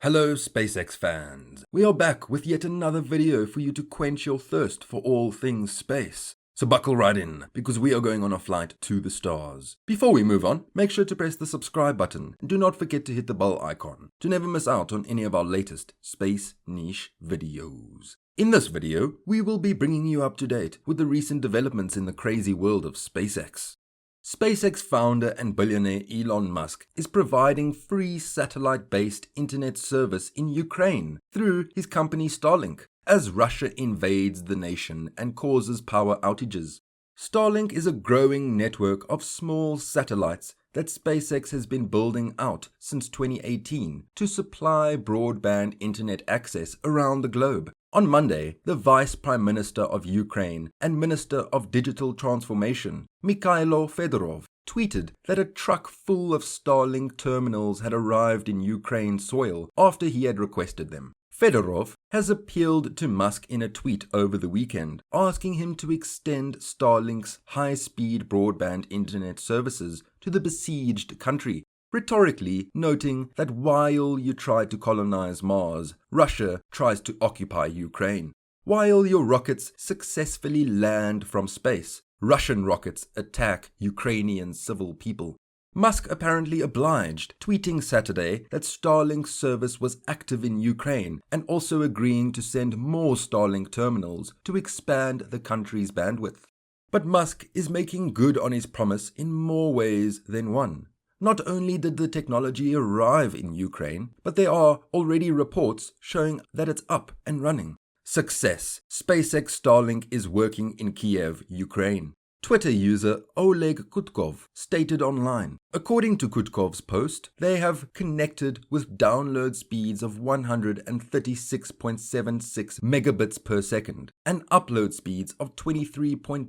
Hello SpaceX fans, we are back with yet another video for you to quench your thirst for all things space. So buckle right in, because we are going on a flight to the stars. Before we move on, make sure to press the subscribe button and do not forget to hit the bell icon to never miss out on any of our latest space niche videos. In this video, we will be bringing you up to date with the recent developments in the crazy world of SpaceX. SpaceX founder and billionaire Elon Musk is providing free satellite-based internet service in Ukraine through his company Starlink, as Russia invades the nation and causes power outages. Starlink is a growing network of small satellites that SpaceX has been building out since 2018 to supply broadband internet access around the globe. On Monday, the Vice Prime Minister of Ukraine and Minister of Digital Transformation, Mykhailo Fedorov, tweeted that a truck full of Starlink terminals had arrived in Ukraine soil after he had requested them. Fedorov has appealed to Musk in a tweet over the weekend, asking him to extend Starlink's high-speed broadband internet services to the besieged country, rhetorically noting that while you try to colonize Mars, Russia tries to occupy Ukraine. While your rockets successfully land from space, Russian rockets attack Ukrainian civil people. Musk apparently obliged, tweeting Saturday that Starlink service was active in Ukraine and also agreeing to send more Starlink terminals to expand the country's bandwidth. But Musk is making good on his promise in more ways than one. Not only did the technology arrive in Ukraine, but there are already reports showing that it's up and running. Success! SpaceX Starlink is working in Kiev, Ukraine. Twitter user Oleg Kutkov stated online. According to Kutkov's post, they have connected with download speeds of 136.76 megabits per second and upload speeds of 23.93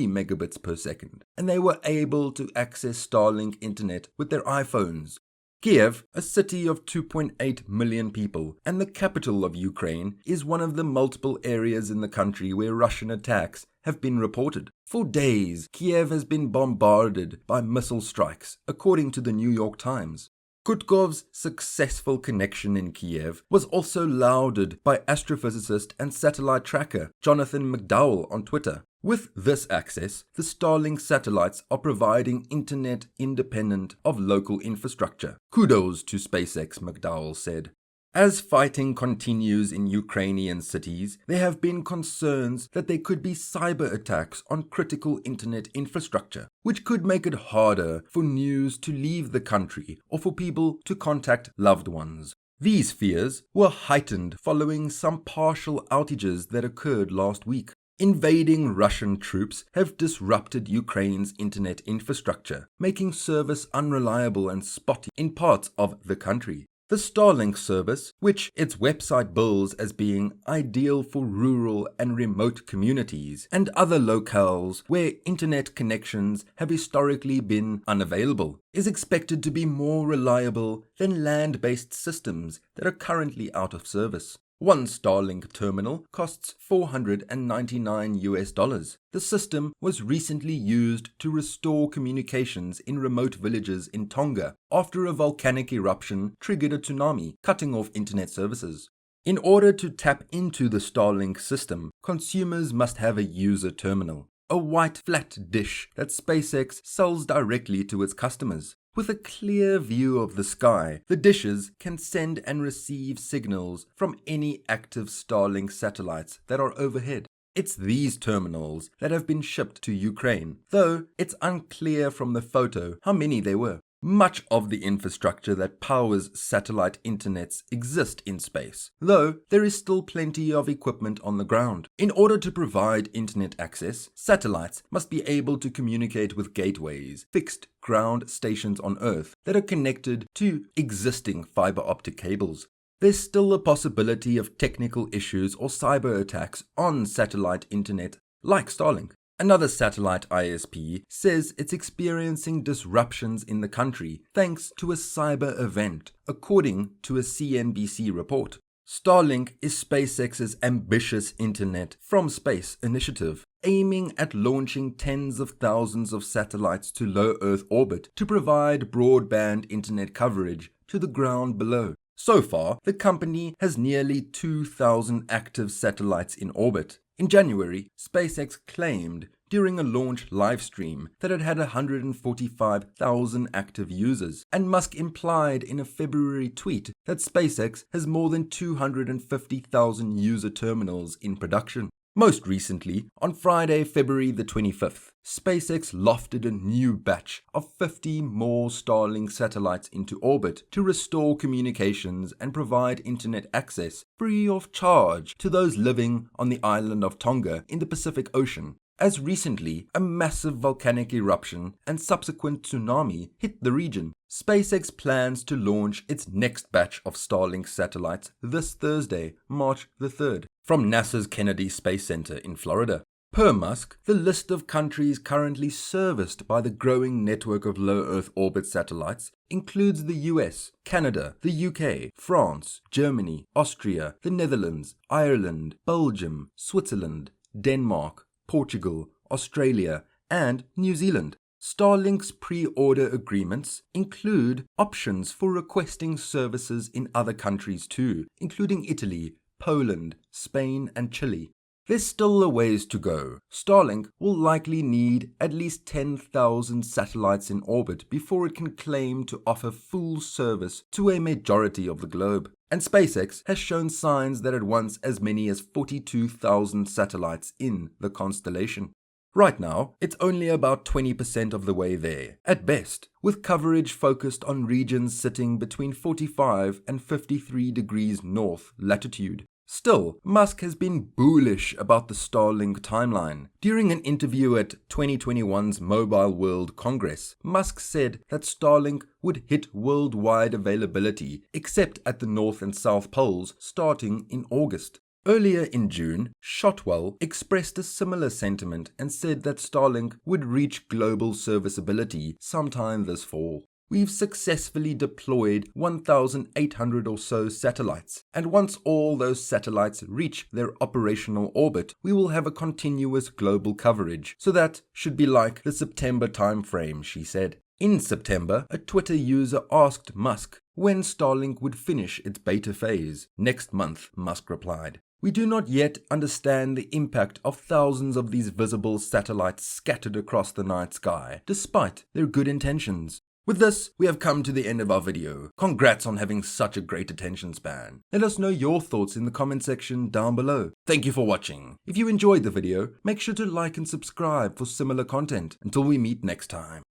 megabits per second, and they were able to access Starlink internet with their iPhones. Kiev, a city of 2.8 million people and the capital of Ukraine, is one of the multiple areas in the country where Russian attacks have been reported. For days, Kiev has been bombarded by missile strikes, according to the New York Times. Kutkov's successful connection in Kiev was also lauded by astrophysicist and satellite tracker Jonathan McDowell on Twitter. With this access, the Starlink satellites are providing internet independent of local infrastructure. Kudos to SpaceX, McDowell said. As fighting continues in Ukrainian cities, there have been concerns that there could be cyber attacks on critical internet infrastructure, which could make it harder for news to leave the country or for people to contact loved ones. These fears were heightened following some partial outages that occurred last week. Invading Russian troops have disrupted Ukraine's internet infrastructure, making service unreliable and spotty in parts of the country. The Starlink service, which its website bills as being ideal for rural and remote communities and other locales where internet connections have historically been unavailable, is expected to be more reliable than land-based systems that are currently out of service. One Starlink terminal costs $499. The system was recently used to restore communications in remote villages in Tonga after a volcanic eruption triggered a tsunami, cutting off internet services. In order to tap into the Starlink system, consumers must have a user terminal, a white flat dish that SpaceX sells directly to its customers. With a clear view of the sky, the dishes can send and receive signals from any active Starlink satellites that are overhead. It's these terminals that have been shipped to Ukraine, though it's unclear from the photo how many there were. Much of the infrastructure that powers satellite internets exists in space, though there is still plenty of equipment on the ground. In order to provide internet access, satellites must be able to communicate with gateways, fixed ground stations on Earth that are connected to existing fiber optic cables. There's still a possibility of technical issues or cyber attacks on satellite internet like Starlink. Another satellite ISP says it's experiencing disruptions in the country thanks to a cyber event, according to a CNBC report. Starlink is SpaceX's ambitious internet from space initiative, aiming at launching tens of thousands of satellites to low Earth orbit to provide broadband internet coverage to the ground below. So far, the company has nearly 2,000 active satellites in orbit. In January, SpaceX claimed during a launch livestream that it had 145,000 active users, and Musk implied in a February tweet that SpaceX has more than 250,000 user terminals in production. Most recently, on Friday, February the 25th, SpaceX lofted a new batch of 50 more Starlink satellites into orbit to restore communications and provide internet access free of charge to those living on the island of Tonga in the Pacific Ocean. As recently, a massive volcanic eruption and subsequent tsunami hit the region. SpaceX plans to launch its next batch of Starlink satellites this Thursday, March the 3rd, from NASA's Kennedy Space Center in Florida. Per Musk, the list of countries currently serviced by the growing network of low Earth orbit satellites includes the US, Canada, the UK, France, Germany, Austria, the Netherlands, Ireland, Belgium, Switzerland, Denmark, Portugal, Australia, and New Zealand. Starlink's pre-order agreements include options for requesting services in other countries too, including Italy, Poland, Spain, and Chile. There's still a ways to go. Starlink will likely need at least 10,000 satellites in orbit before it can claim to offer full service to a majority of the globe. And SpaceX has shown signs that it wants as many as 42,000 satellites in the constellation. Right now, it's only about 20% of the way there, at best, with coverage focused on regions sitting between 45 and 53 degrees north latitude. Still, Musk has been bullish about the Starlink timeline. During an interview at 2021's Mobile World Congress, Musk said that Starlink would hit worldwide availability, except at the North and South Poles, starting in August. Earlier in June, Shotwell expressed a similar sentiment and said that Starlink would reach global serviceability sometime this fall. We've successfully deployed 1,800 or so satellites, and once all those satellites reach their operational orbit, we will have a continuous global coverage, so that should be like the September timeframe, she said. In September, a Twitter user asked Musk when Starlink would finish its beta phase. Next month, Musk replied. We do not yet understand the impact of thousands of these visible satellites scattered across the night sky, despite their good intentions. With this, we have come to the end of our video. Congrats on having such a great attention span. Let us know your thoughts in the comment section down below. Thank you for watching. If you enjoyed the video, make sure to like and subscribe for similar content. Until we meet next time.